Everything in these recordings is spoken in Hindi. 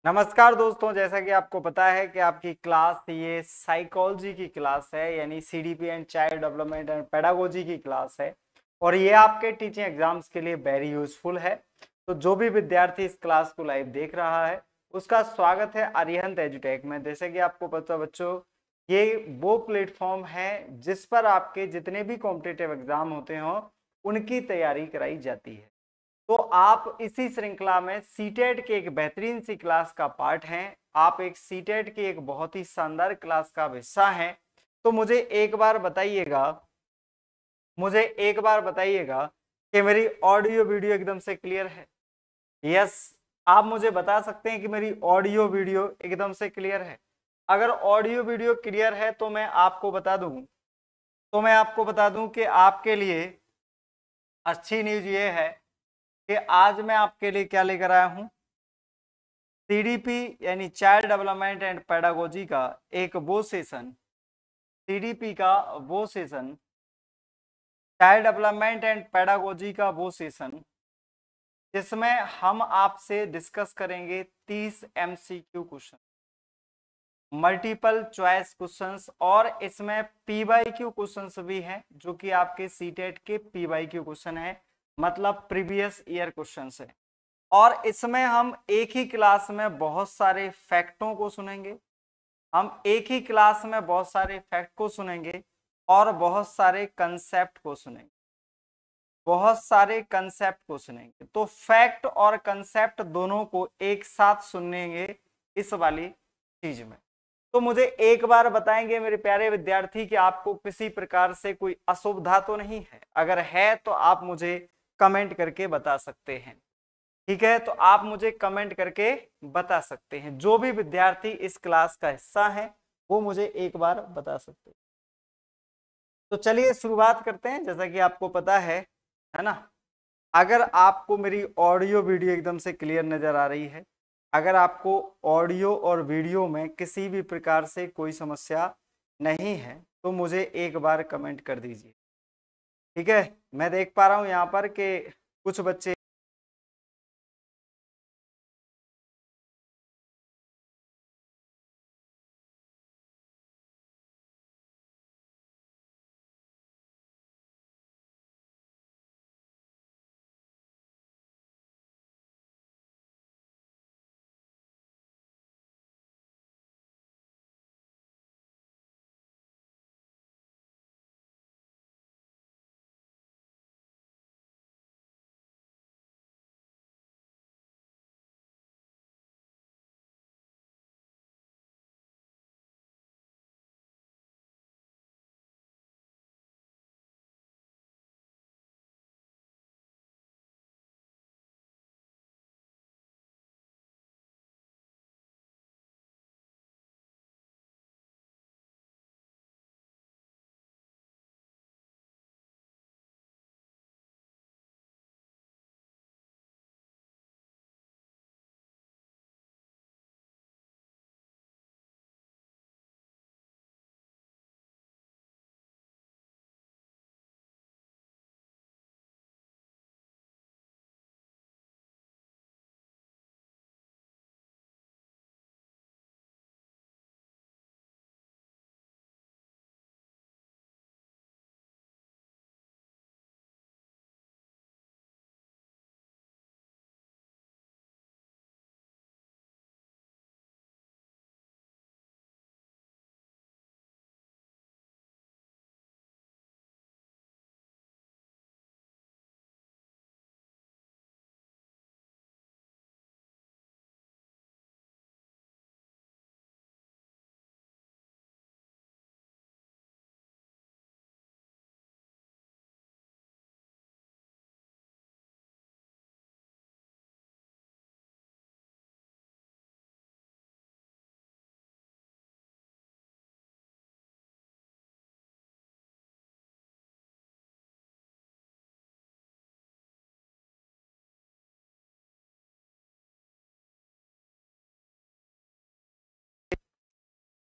नमस्कार दोस्तों, जैसा कि आपको पता है कि आपकी क्लास ये साइकोलॉजी की क्लास है, यानी CDP and child development and pedagogy की क्लास है और ये आपके टीचिंग एग्जाम्स के लिए वेरी यूजफुल है। तो जो भी विद्यार्थी इस क्लास को लाइव देख रहा है उसका स्वागत है अरिहंत एजुटेक में। जैसे कि आपको पता बच्चों, ये वो प्लेटफॉर्म है जिस पर आपके जितने भी कॉम्पिटिटिव एग्जाम होते हो उनकी तैयारी कराई जाती है। तो आप इसी श्रृंखला में सीटेट के एक बेहतरीन सी क्लास का पार्ट हैं। आप एक सीटेट की एक बहुत ही शानदार क्लास का हिस्सा हैं। तो मुझे एक बार बताइएगा कि मेरी ऑडियो वीडियो एकदम से क्लियर है। यस, आप मुझे बता सकते हैं कि मेरी ऑडियो वीडियो एकदम से क्लियर है। अगर ऑडियो वीडियो क्लियर है तो मैं आपको बता दूं कि आपके लिए अच्छी न्यूज ये है कि आज मैं आपके लिए क्या लेकर आया हूं। सीडीपी यानी चाइल्ड डेवलपमेंट एंड पेडागोजी का एक वो सेशन, सीडीपी का वो session, child development and pedagogy का वो सेशन जिसमें हम आपसे डिस्कस करेंगे 30 MCQ question, multiple choice questions, और इसमें पीवाईक्यू क्वेश्चंस भी हैं जो कि आपके सीटेट के पीवाईक्यू क्वेश्चन है, मतलब प्रीवियस ईयर क्वेश्चंस है। और इसमें हम एक ही क्लास में बहुत सारे फैक्टों को सुनेंगे, हम एक ही क्लास में बहुत सारे फैक्ट को सुनेंगे और बहुत सारे कंसेप्ट को सुनेंगे। तो फैक्ट और कंसेप्ट दोनों को एक साथ सुनेंगे इस वाली चीज में। तो मुझे एक बार बताएंगे मेरे प्यारे विद्यार्थी कि आपको किसी प्रकार से कोई असुविधा तो नहीं है? अगर है तो आप मुझे कमेंट करके बता सकते हैं। ठीक है, तो आप मुझे कमेंट करके बता सकते हैं। जो भी विद्यार्थी इस क्लास का हिस्सा है वो मुझे एक बार बता सकते हैं। तो चलिए शुरुआत करते हैं। जैसा कि आपको पता है ना, अगर आपको मेरी ऑडियो वीडियो एकदम से क्लियर नजर आ रही है, अगर आपको ऑडियो और वीडियो में किसी भी प्रकार से कोई समस्या नहीं है तो मुझे एक बार कमेंट कर दीजिए। ठीक है, मैं देख पा रहा हूं यहाँ पर कि कुछ बच्चे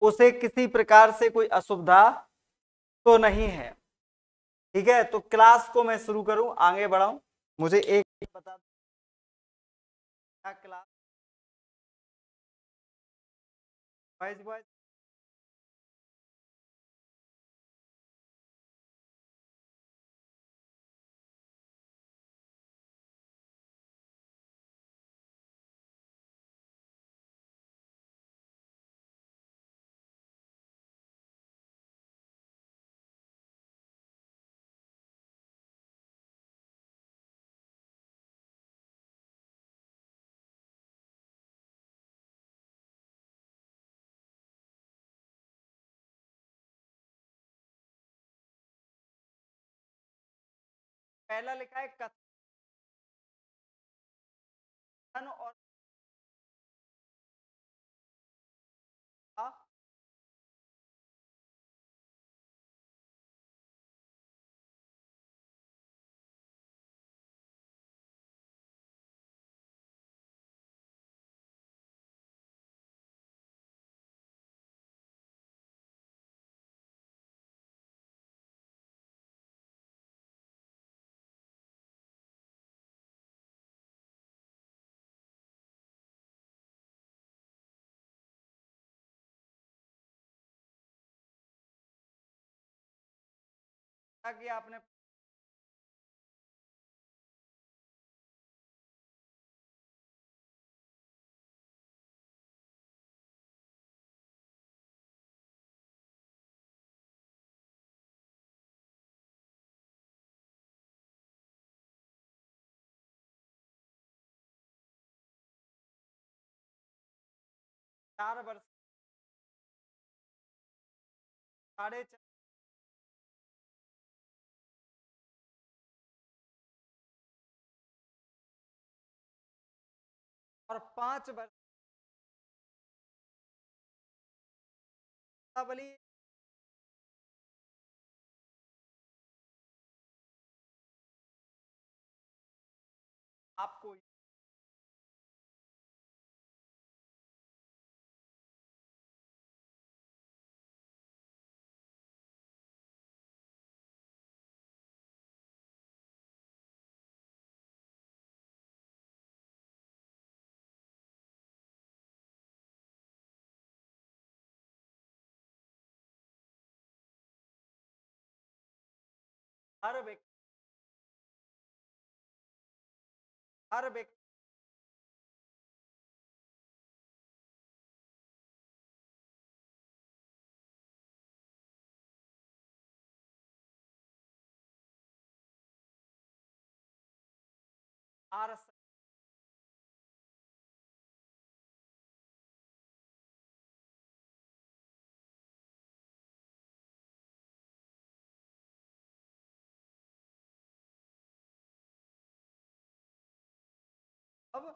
उसे किसी प्रकार से कोई असुविधा तो नहीं है। ठीक है, तो क्लास को मैं शुरू करूं, आगे बढ़ाऊं, मुझे एक बता क्या क्लास बॉयज बॉयज। पहला लिखा है कथन और आ, क्या किया आपने? चार वर्ष, 4.5, और 5 वर्ष बोली। आपको हर व्यक्ति, हर व्यक्ति हर अब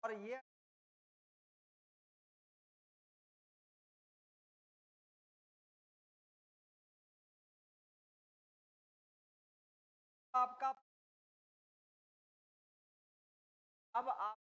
और ये आपका, अब आपका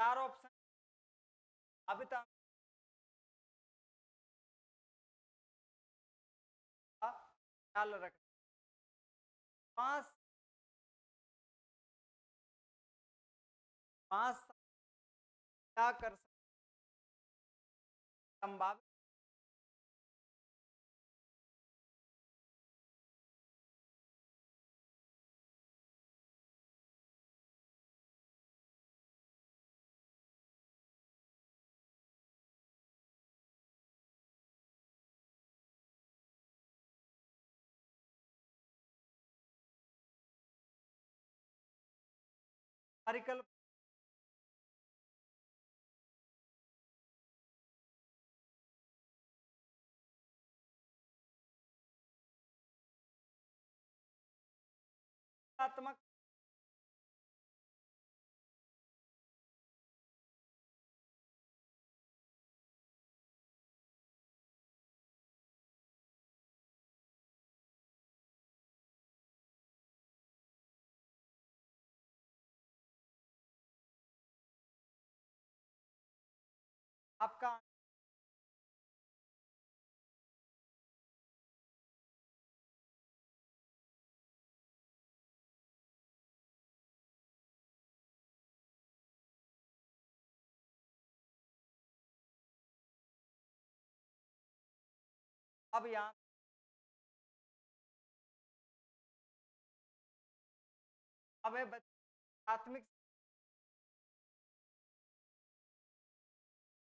चार ऑप्शन अभी तक ख्याल रख। पांच पांच साल क्या कर सकते संभावित परिकल्प आत्मक आपका अब यहाँ अब है प्राथमिक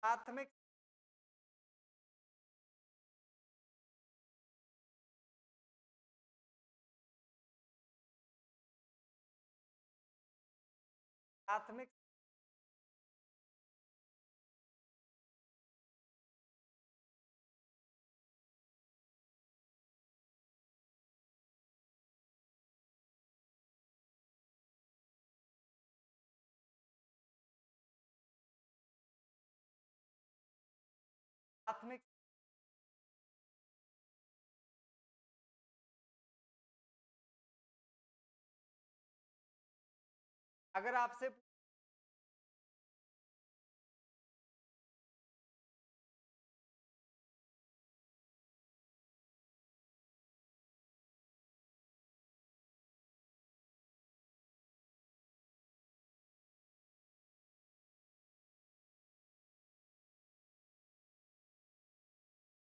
प्राथमिक प्राथमिक प्राथमिक अगर आपसे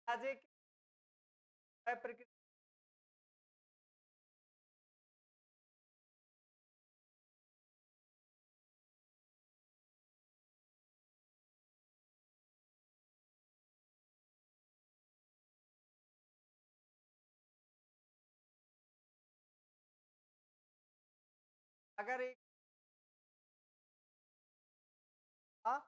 राजे की प्रकृति अगर एक हाँ,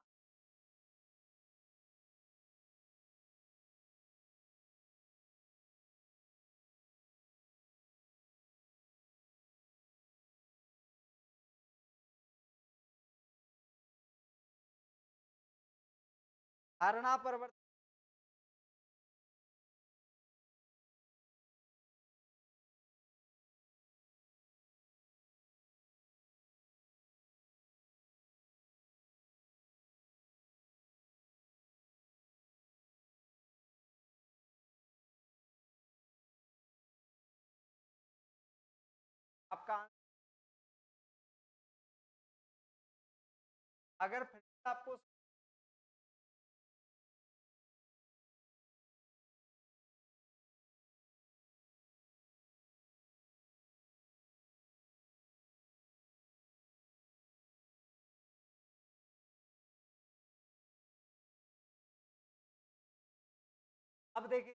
धारणा परिवर्तन आपका अगर फिर से आपको अब देखिए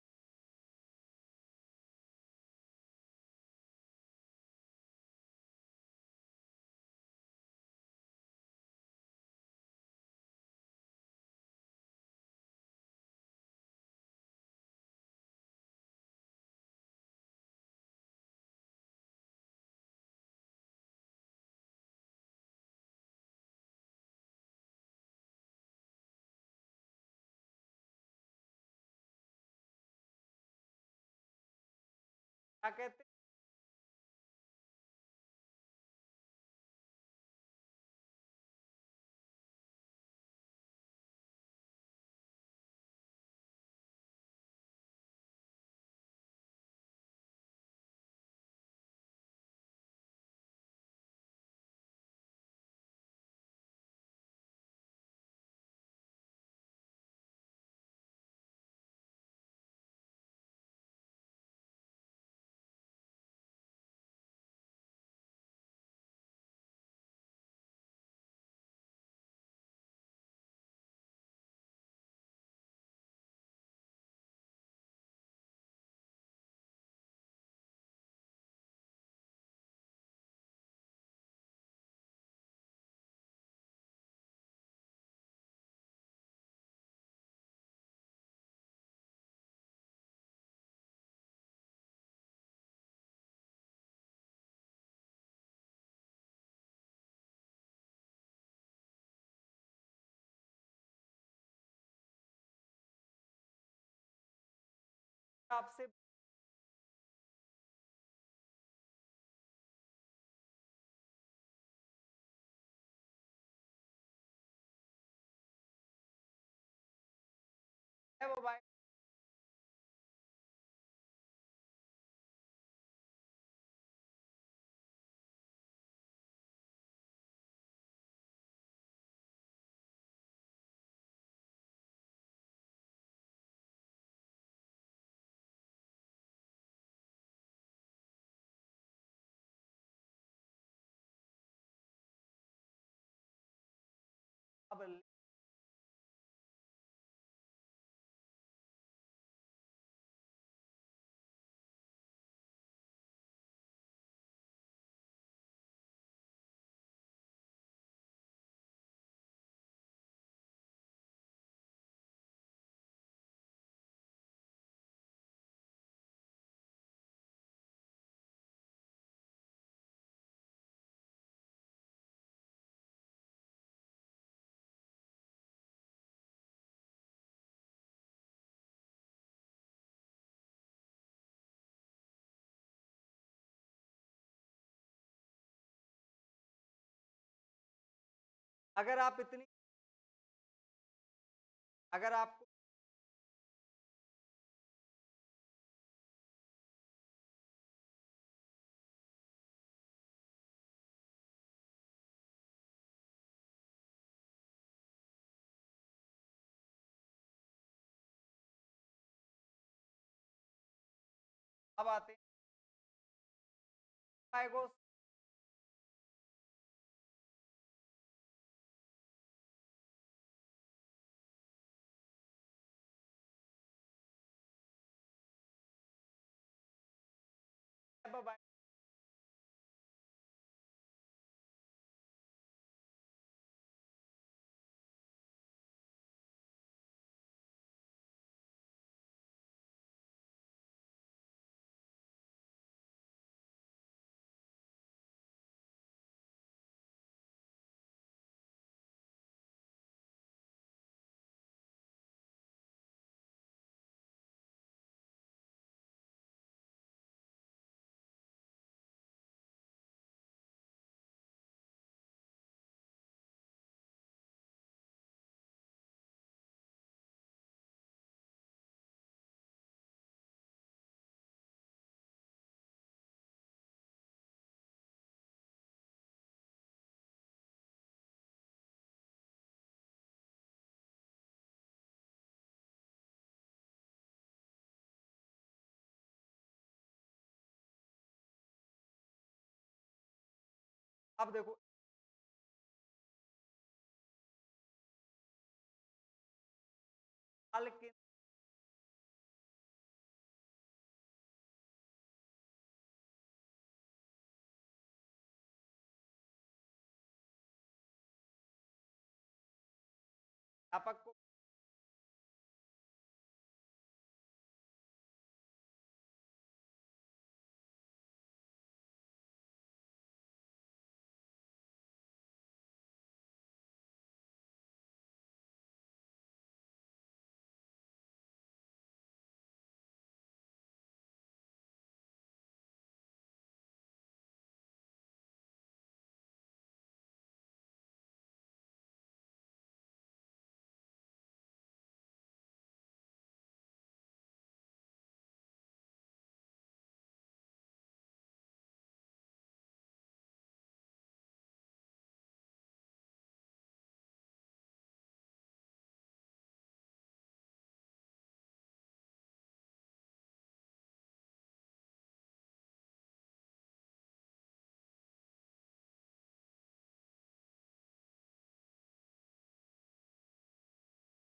क्या कहते हैं आपसे मोबाइल अब अगर आप इतनी अगर आपको अब आते हैं को अब अब देखो साल के अध्यापक को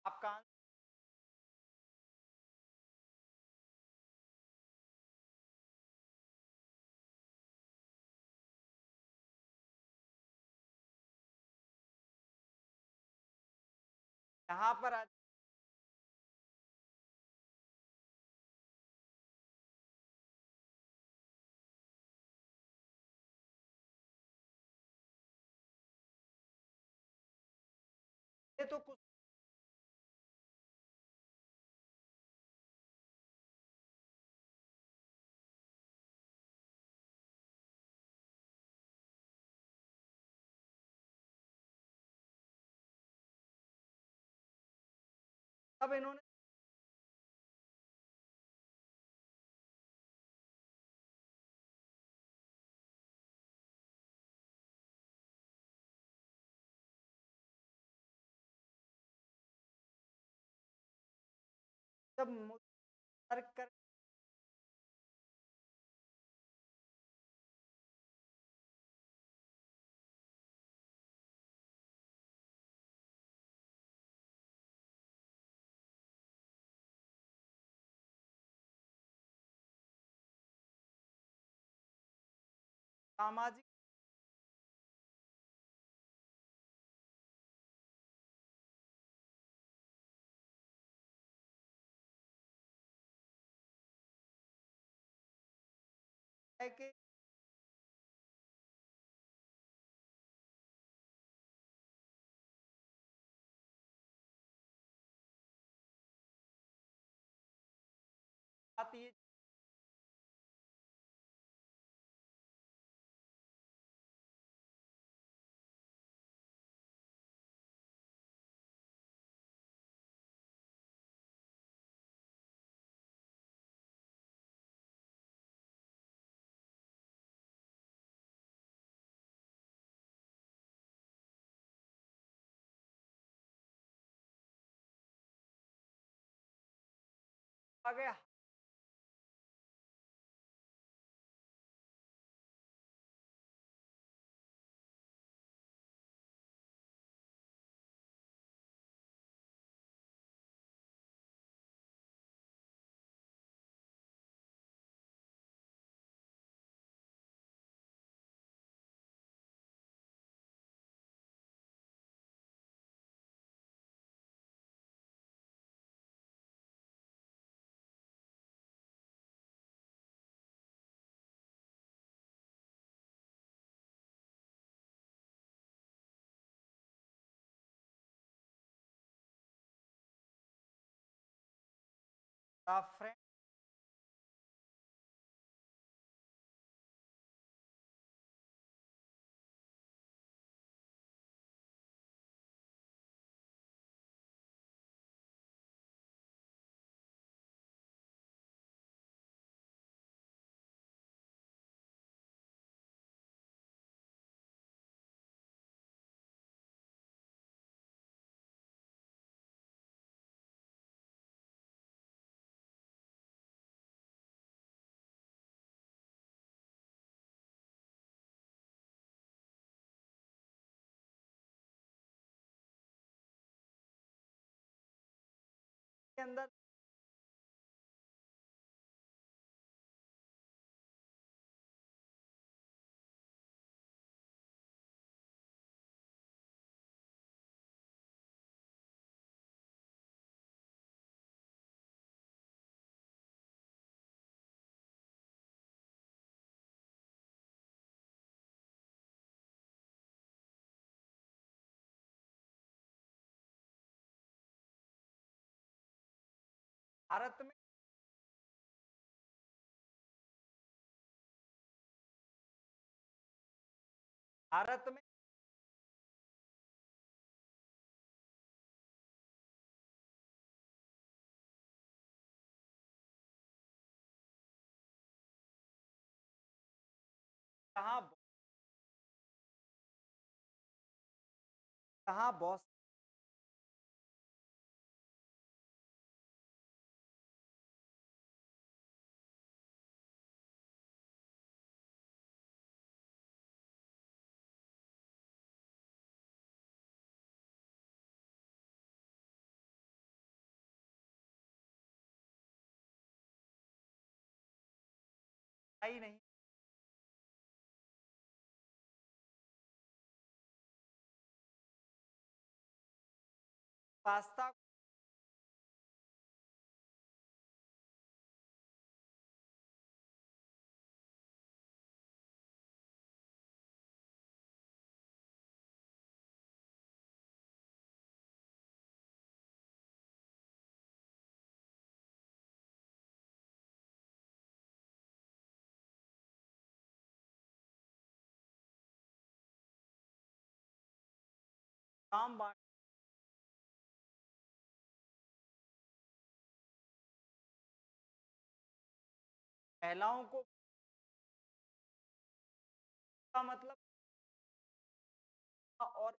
आपका यहाँ पर आज ये तो कुछ तब इन्होंने जब तर्क कर सामाजिक है कि बात ये आ गया। फ्रेंड के अंदर भारत में भारत में कहाँ कहाँ बॉस आई नहीं। पास्ता काम महिलाओं को का मतलब और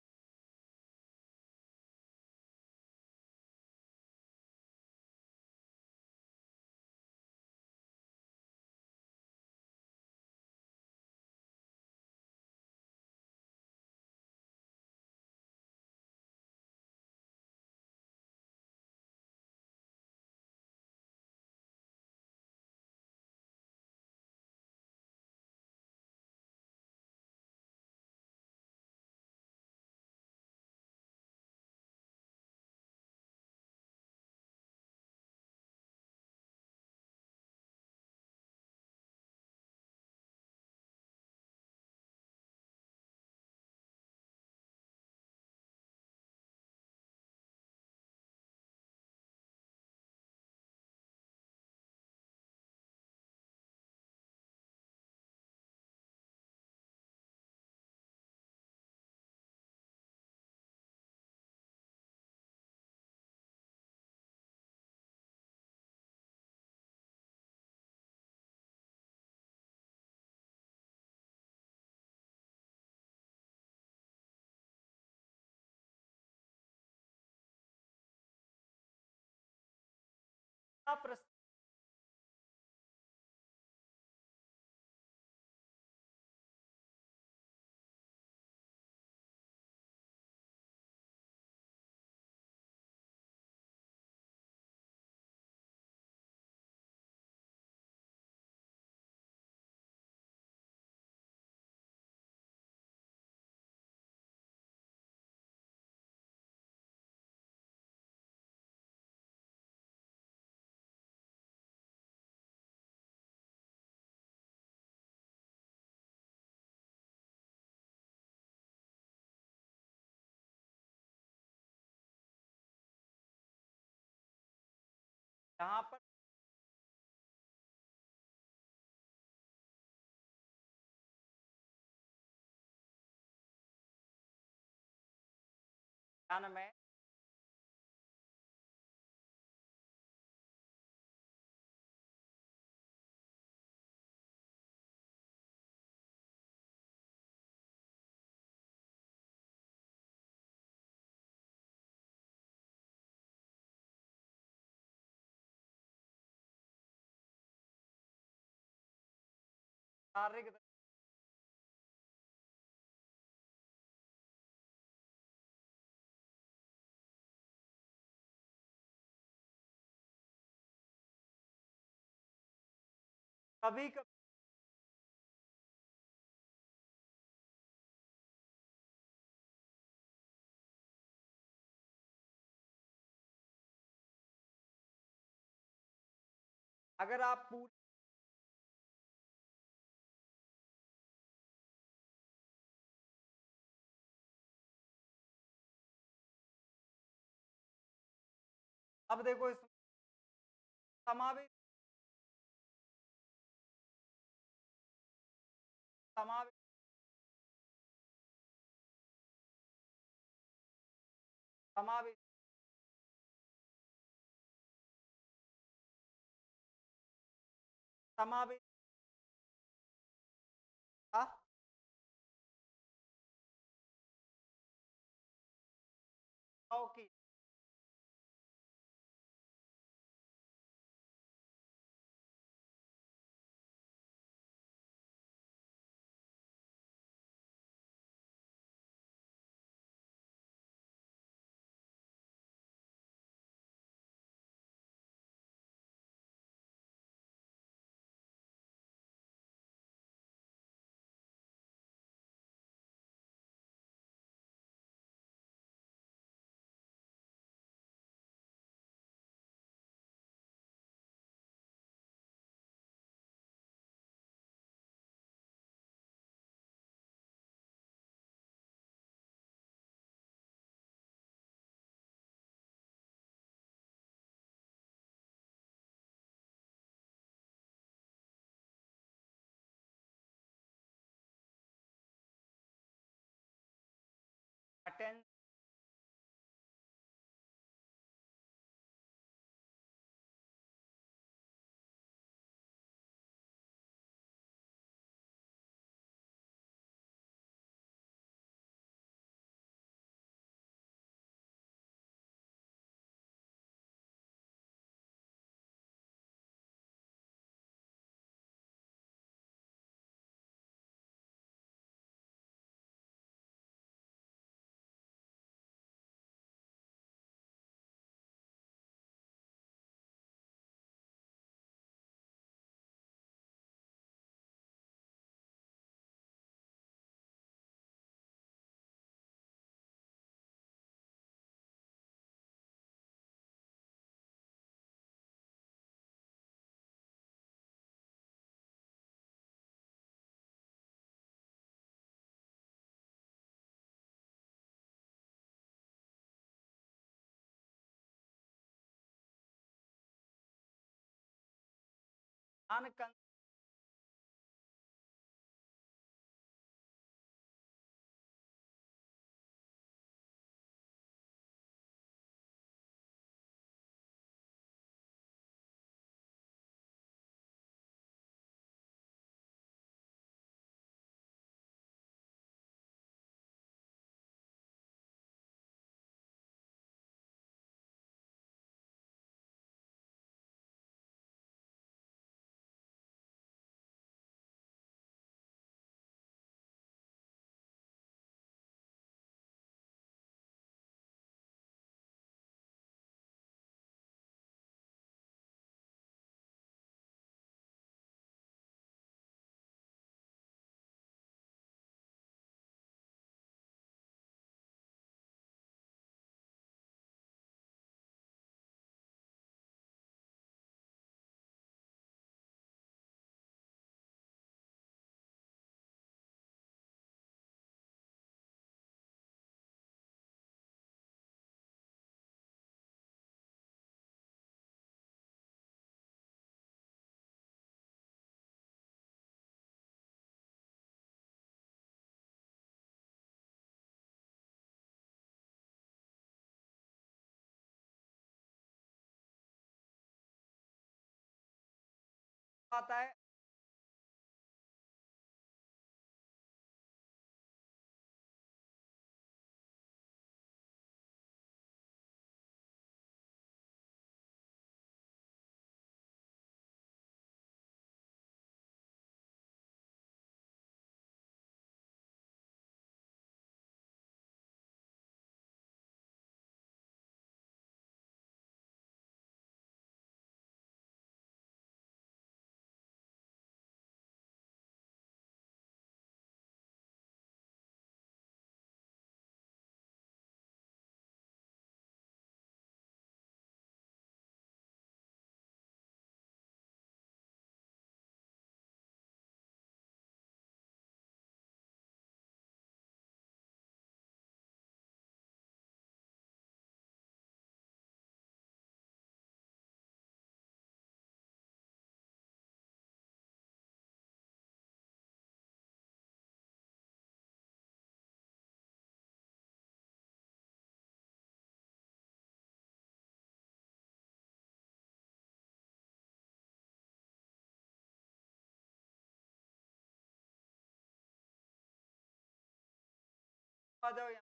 प्रश्न यहाँ पर ध्यान में शारीरिक कभी कभी अगर आप पूरी अब देखो इस समावेश समावेश समावेश समावेश की नॉन आता है। आ जाओ यहाँ।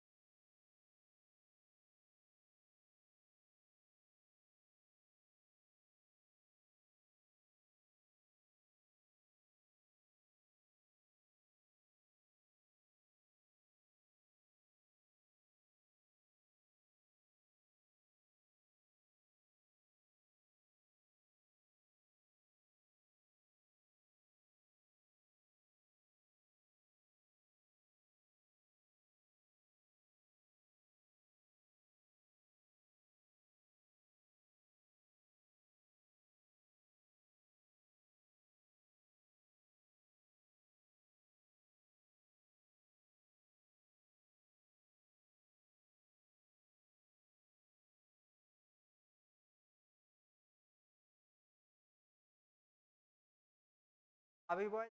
अभी बॉय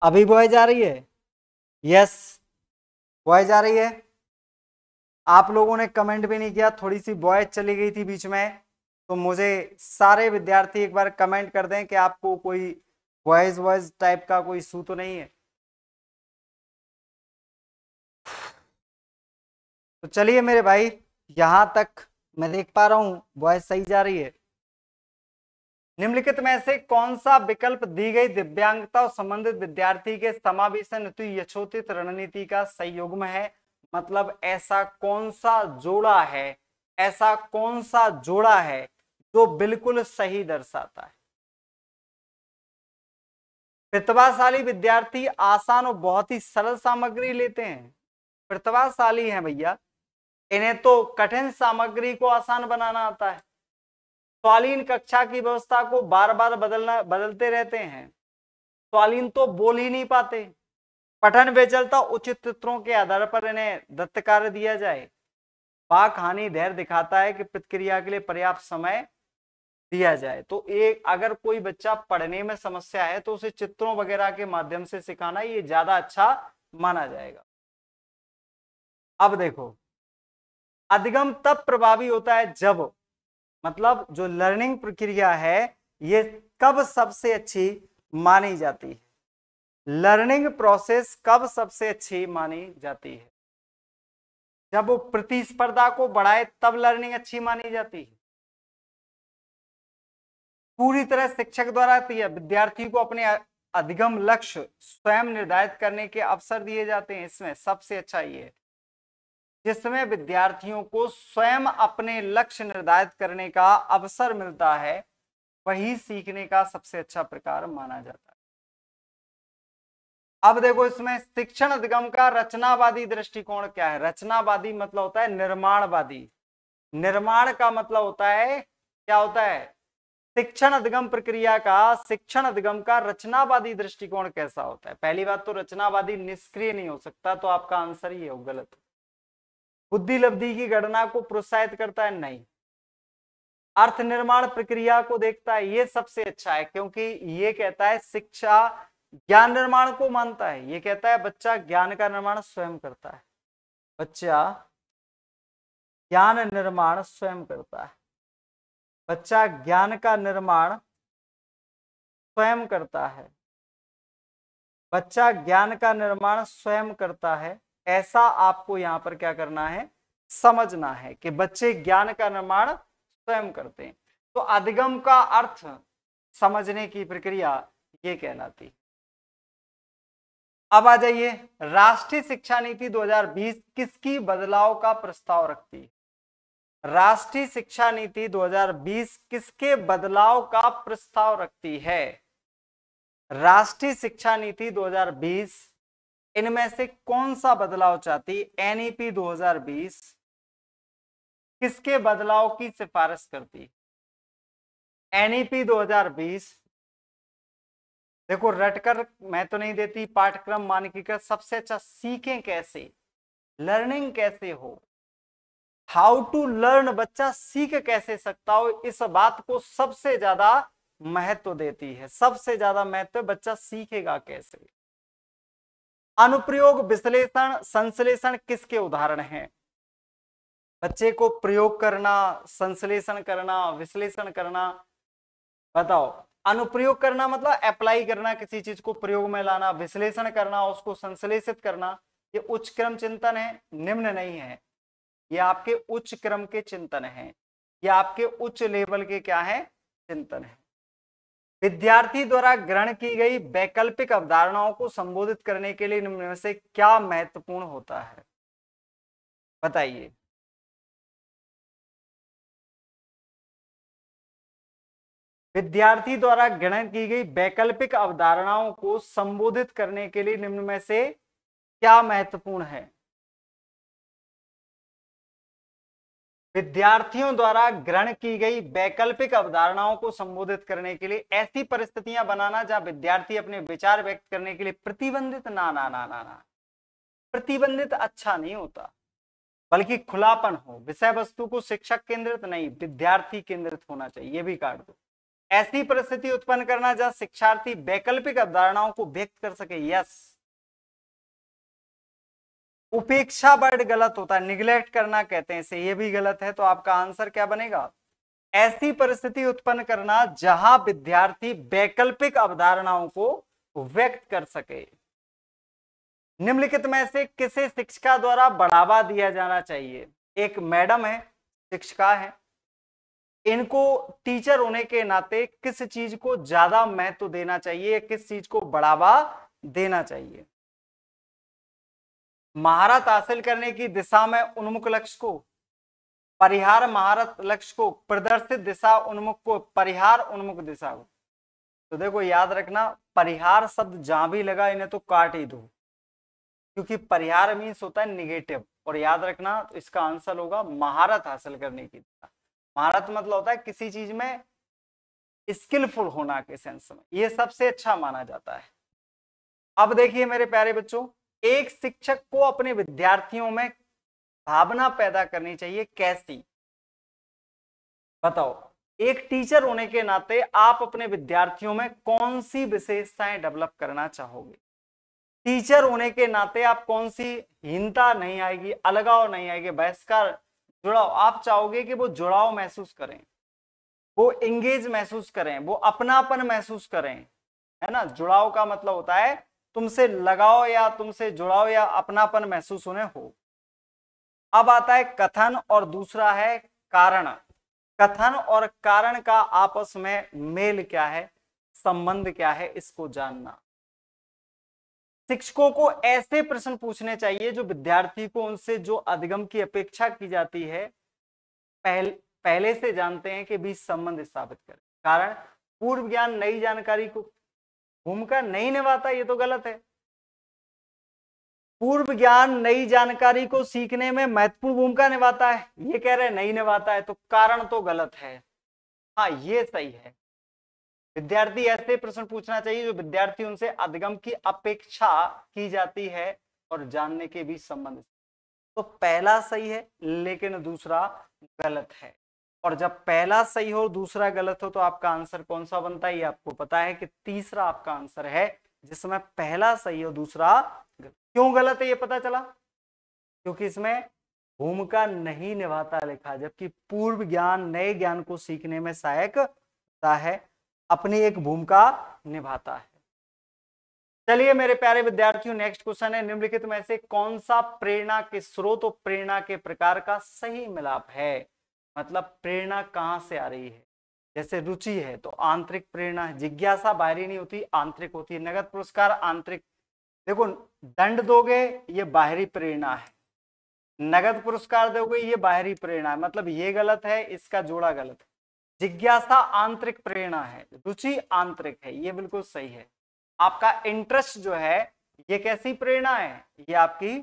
अभी बॉय जा रही है। यस, बॉय जा रही है। आप लोगों ने कमेंट भी नहीं किया, थोड़ी सी वॉइस चली गई थी बीच में। तो मुझे सारे विद्यार्थी एक बार कमेंट कर दें कि आपको कोई वॉइस वॉइस टाइप का कोई इशू तो नहीं है। तो चलिए मेरे भाई, यहां तक मैं देख पा रहा हूं वॉइस सही जा रही है। निम्नलिखित में से कौन सा विकल्प दी गई दिव्यांगता और संबंधित विद्यार्थी के समावेशन हेतु यथोचित रणनीति का संयुग्म है? मतलब ऐसा कौन सा जोड़ा है, ऐसा कौन सा जोड़ा है जो बिल्कुल सही दर्शाता है? प्रतिभाशाली विद्यार्थी आसान और बहुत ही सरल सामग्री लेते हैं। प्रतिभाशाली हैं भैया, इन्हें तो कठिन सामग्री को आसान बनाना आता है। स्वालीन कक्षा की व्यवस्था को बार बार बदलते रहते हैं। स्वालीन तो बोल ही नहीं पाते। पठन विचलता उचित चित्रों के आधार पर इन्हें दत्त कार्य दिया जाए। वाक हानि धैर्य दिखाता है कि प्रतिक्रिया के लिए पर्याप्त समय दिया जाए। तो एक अगर कोई बच्चा पढ़ने में समस्या है तो उसे चित्रों वगैरह के माध्यम से सिखाना ये ज्यादा अच्छा माना जाएगा। अब देखो, अधिगम तब प्रभावी होता है जब, मतलब जो लर्निंग प्रक्रिया है ये कब सबसे अच्छी मानी जाती है। लर्निंग प्रोसेस कब सबसे अच्छी मानी जाती है? जब वो प्रतिस्पर्धा को बढ़ाए तब लर्निंग अच्छी मानी जाती है। पूरी तरह शिक्षक द्वारा विद्यार्थी को अपने अधिगम लक्ष्य स्वयं निर्धारित करने के अवसर दिए जाते हैं। इसमें सबसे अच्छा ये है जिसमें विद्यार्थियों को स्वयं अपने लक्ष्य निर्धारित करने का अवसर मिलता है, वही सीखने का सबसे अच्छा प्रकार माना जाता है। अब देखो, इसमें शिक्षण अधिगम का रचनावादी दृष्टिकोण क्या है? रचनावादी मतलब होता है निर्माणवादी। निर्माण का मतलब होता है, क्या होता है? शिक्षण अधिगम प्रक्रिया का, शिक्षण अधिगम का रचनावादी दृष्टिकोण कैसा होता है? पहली बात तो रचनावादी निष्क्रिय नहीं हो सकता, तो आपका आंसर ही है गलत। बुद्धि लब्धि की गणना को प्रोत्साहित करता है? नहीं। अर्थ निर्माण प्रक्रिया को देखता है? ये सबसे अच्छा है, क्योंकि ये कहता है शिक्षा ज्ञान निर्माण को मानता है। ये कहता है बच्चा ज्ञान का निर्माण स्वयं करता है। बच्चा ज्ञान निर्माण स्वयं करता है। बच्चा ज्ञान का निर्माण स्वयं करता है। बच्चा ज्ञान का निर्माण स्वयं करता है, ऐसा आपको यहां पर क्या करना है? समझना है कि बच्चे ज्ञान का निर्माण स्वयं करते हैं। तो अधिगम का अर्थ समझने की प्रक्रिया ये कहलाती। अब आ जाइए, राष्ट्रीय शिक्षा नीति 2020 किसकी बदलाव का प्रस्ताव रखती है? राष्ट्रीय शिक्षा नीति 2020 किसके बदलाव का प्रस्ताव रखती है? राष्ट्रीय शिक्षा नीति 2020 इनमें से कौन सा बदलाव चाहती? एनईपी 2020 किसके बदलाव की सिफारिश करती? एनईपी 2020 देखो, रटकर मैं तो नहीं देती, पाठ्यक्रम मानकीकृत सबसे अच्छा सीखें कैसे, लर्निंग कैसे हो, हाउ टू लर्न, बच्चा सीख कैसे सकता हो, इस बात को सबसे ज्यादा महत्व देती है। सबसे ज्यादा महत्व बच्चा सीखेगा कैसे। अनुप्रयोग विश्लेषण संश्लेषण किसके उदाहरण हैं? बच्चे को प्रयोग करना, संश्लेषण करना, विश्लेषण करना, बताओ। अनुप्रयोग करना मतलब अप्लाई करना, किसी चीज को प्रयोग में लाना। विश्लेषण करना, उसको संश्लेषित करना। ये उच्च क्रम चिंतन है, निम्न नहीं है। ये आपके उच्च क्रम के चिंतन है, ये आपके उच्च लेवल के क्या है? चिंतन है। विद्यार्थी द्वारा ग्रहण की गई वैकल्पिक अवधारणाओं को संबोधित करने के लिए निम्न में से क्या महत्वपूर्ण होता है? बताइए। विद्यार्थी द्वारा ग्रहण की गई वैकल्पिक अवधारणाओं को संबोधित करने के लिए निम्न में से क्या महत्वपूर्ण है? विद्यार्थियों द्वारा ग्रहण की गई वैकल्पिक अवधारणाओं को संबोधित करने के लिए ऐसी परिस्थितियां बनाना जहां विद्यार्थी अपने विचार व्यक्त करने के लिए प्रतिबंधित ना ना ना ना ना प्रतिबंधित अच्छा नहीं होता, बल्कि खुलापन हो। विषय वस्तु को शिक्षक केंद्रित नहीं, विद्यार्थी केंद्रित होना चाहिए। ये भी काट दो। ऐसी परिस्थिति उत्पन्न करना जहां शिक्षार्थी वैकल्पिक अवधारणाओं को व्यक्त कर सके। यस। उपेक्षा वर्ड गलत होता है, निग्लेक्ट करना कहते हैं इसे, ये भी गलत है। तो आपका आंसर क्या बनेगा? ऐसी परिस्थिति उत्पन्न करना जहां विद्यार्थी वैकल्पिक अवधारणाओं को व्यक्त कर सके। निम्नलिखित में से किसे शिक्षिका द्वारा बढ़ावा दिया जाना चाहिए? एक मैडम है, शिक्षिका है, इनको टीचर होने के नाते किस चीज को ज्यादा महत्व देना चाहिए, किस चीज को बढ़ावा देना चाहिए? महारत हासिल करने की दिशा में उन्मुख लक्ष्य को, परिहार महारत लक्ष्य को, प्रदर्शित दिशा उन्मुख को, परिहार उन्मुख दिशा को। तो देखो याद रखना, परिहार शब्द जहां भी लगा इन्हें तो काट ही दो, क्योंकि परिहार मीन्स होता है निगेटिव। और याद रखना तो इसका आंसर होगा महारत हासिल करने की। महारत मतलब होता है किसी चीज में स्किलफुल होना के सेंस में, ये सबसे अच्छा माना जाता है। अब देखिए मेरे प्यारे बच्चों, एक शिक्षक को अपने विद्यार्थियों में भावना पैदा करनी चाहिए, कैसी? बताओ। एक टीचर होने के नाते आप अपने विद्यार्थियों में कौन सी विशेषताएं डेवलप करना चाहोगे? टीचर होने के नाते आप कौन सी हीनता नहीं आएगी, अलगाव नहीं आएगी, बहिष्कार, जुड़ाव? आप चाहोगे कि वो जुड़ाव महसूस करें, वो एंगेज महसूस करें, वो अपनापन महसूस करें, है ना। जुड़ाव का मतलब होता है तुमसे लगाव या तुमसे जुड़ाव या अपनापन महसूस होने हो। अब आता है कथन और दूसरा है कारण। कथन और कारण का आपस में मेल क्या है, संबंध क्या है, इसको जानना। शिक्षकों को ऐसे प्रश्न पूछने चाहिए जो विद्यार्थी को उनसे जो अधिगम की अपेक्षा की जाती है पहले से जानते हैं कि बीच संबंध स्थापित करें। कारण पूर्व ज्ञान नई जानकारी को भूमिका नहीं निभाता, ये तो गलत है। पूर्व ज्ञान नई जानकारी को सीखने में महत्वपूर्ण भूमिका निभाता है, ये कह रहे नहीं निभाता है, तो कारण तो गलत है। हाँ ये सही है, विद्यार्थी ऐसे प्रश्न पूछना चाहिए जो विद्यार्थी उनसे अधिगम की अपेक्षा की जाती है और जानने के बीच संबंध। तो पहला सही है लेकिन दूसरा गलत है। और जब पहला सही हो दूसरा गलत हो तो आपका आंसर कौन सा बनता है, ये आपको पता है कि तीसरा आपका आंसर है, जिसमें पहला सही हो दूसरा गलत। क्यों गलत है ये पता चला? क्योंकि इसमें भूमिका नहीं निभाता लिखा, जबकि पूर्व ज्ञान नए ज्ञान को सीखने में सहायक होता है, अपनी एक भूमिका निभाता है। चलिए मेरे प्यारे विद्यार्थियों, नेक्स्ट क्वेश्चन है, निम्नलिखित में से कौन सा प्रेरणा के स्रोत और प्रेरणा के प्रकार का सही मिलाप है? मतलब प्रेरणा कहां से आ रही है? जैसे रुचि है तो आंतरिक प्रेरणा है, जिज्ञासा बाहरी नहीं होती आंतरिक होती है, नगद पुरस्कार आंतरिक। देखो दंड दोगे ये बाहरी प्रेरणा है, नगद पुरस्कार दोगे ये बाहरी प्रेरणा है, मतलब ये गलत है, इसका जोड़ा गलत है। जिज्ञासा आंतरिक प्रेरणा है, रुचि आंतरिक है, ये बिल्कुल सही है। आपका इंटरेस्ट जो है ये कैसी प्रेरणा है? ये आपकी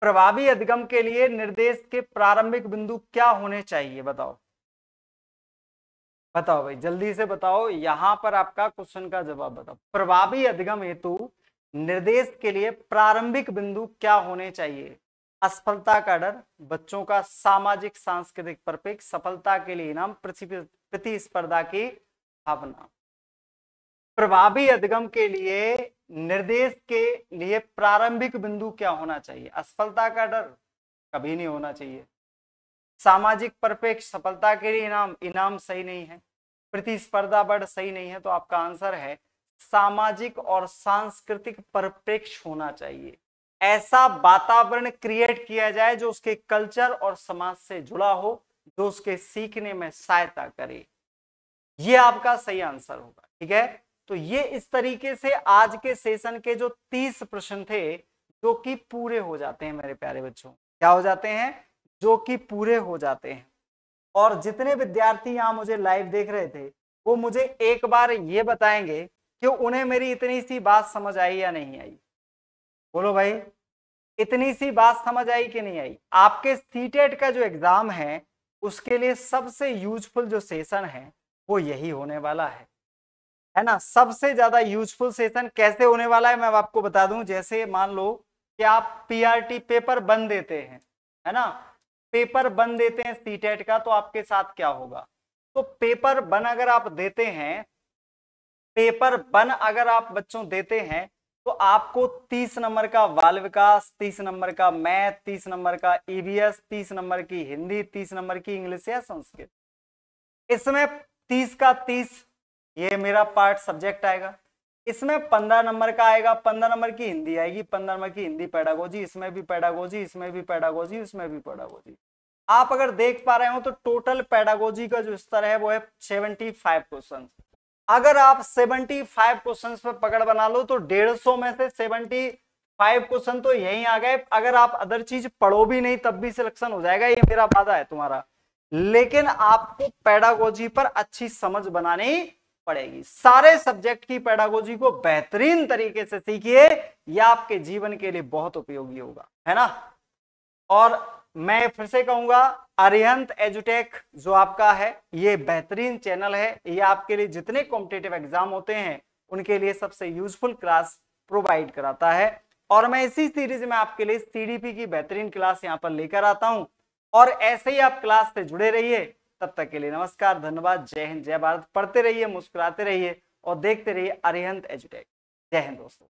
प्रभावी अधिगम के लिए निर्देश के प्रारंभिक बिंदु क्या होने चाहिए? बताओ बताओ भाई जल्दी से बताओ, यहां पर आपका क्वेश्चन का जवाब बताओ। प्रभावी अधिगम हेतु निर्देश के लिए प्रारंभिक बिंदु क्या होने चाहिए? असफलता का डर, बच्चों का सामाजिक सांस्कृतिक परिपेक्ष, सफलता के लिए इनाम, प्रतिस्पर्धा की भावना। प्रभावी अधिगम के लिए निर्देश के लिए प्रारंभिक बिंदु क्या होना चाहिए? असफलता का डर कभी नहीं होना चाहिए। सामाजिक परिपेक्ष, सफलता के लिए इनाम, इनाम सही नहीं है। प्रतिस्पर्धा बढ़ सही नहीं है, तो आपका आंसर है सामाजिक और सांस्कृतिक परिप्रेक्ष्य होना चाहिए। ऐसा वातावरण क्रिएट किया जाए जो उसके कल्चर और समाज से जुड़ा हो, जो उसके सीखने में सहायता करे, ये आपका सही आंसर होगा। ठीक है, तो ये इस तरीके से आज के सेशन के जो 30 प्रश्न थे जो कि पूरे हो जाते हैं मेरे प्यारे बच्चों। क्या हो जाते हैं? जो कि पूरे हो जाते हैं। और जितने विद्यार्थी यहाँ मुझे लाइव देख रहे थे वो मुझे एक बार ये बताएंगे कि उन्हें मेरी इतनी सी बात समझ आई या नहीं आई। बोलो भाई, इतनी सी बात समझ आई कि नहीं आई? आपके सीटेट का जो एग्जाम है उसके लिए सबसे यूजफुल जो सेशन है वो यही होने वाला है ना। सबसे ज्यादा यूजफुल सेशन कैसे होने वाला है मैं आपको बता दूं। जैसे मान लो कि आप पीआरटी पेपर बन देते हैं, है ना, पेपर बन देते हैं सीटेट का, तो आपके साथ क्या होगा? तो पेपर बन अगर आप देते हैं, पेपर बन अगर आप बच्चों देते हैं तो आपको 30 नंबर का बाल विकास, 30 नंबर का मैथ, 30 नंबर का ईवीएस, 30 नंबर की हिंदी, 30 नंबर की इंग्लिश या संस्कृत। इसमें 30 का 30 ये मेरा पार्ट सब्जेक्ट आएगा। इसमें 15 नंबर का आएगा, 15 नंबर की हिंदी आएगी, 15 नंबर की हिंदी पेडागोजी, इसमें भी पेडागोजी, इसमें भी पेडागोजी, इसमें भी पेडागोजी। आप अगर देख पा रहे हो तो टोटल पेडागोजी का जो स्तर है वो है 75 क्वेश्चन। अगर आप 75 क्वेश्चन पे पकड़ बना लो तो 150 में से 75 क्वेश्चन तो यही आ गए। अगर आप अदर चीज पढ़ो भी नहीं तब भी सिलेक्शन हो जाएगा, ये मेरा वादा है तुम्हारा। लेकिन आपको पेडागोजी पर अच्छी समझ बनानी पड़ेगी। सारे सब्जेक्ट की पेडागोजी को बेहतरीन तरीके से सीखिए, यह आपके जीवन के लिए बहुत उपयोगी होगा, है ना। और मैं फिर से कहूंगा, अरिहंत एजुटेक जो आपका है ये बेहतरीन चैनल है, ये आपके लिए जितने कॉम्पिटिटिव एग्जाम होते हैं उनके लिए सबसे यूजफुल क्लास प्रोवाइड कराता है। और मैं इसी सीरीज में आपके लिए सीडीपी की बेहतरीन क्लास यहां पर लेकर आता हूं, और ऐसे ही आप क्लास से जुड़े रहिए। तब तक के लिए नमस्कार, धन्यवाद, जय हिंद, जय भारत। पढ़ते रहिए, मुस्कुराते रहिए और देखते रहिए अरिहंत एजुटेक। जय हिंद दोस्तों।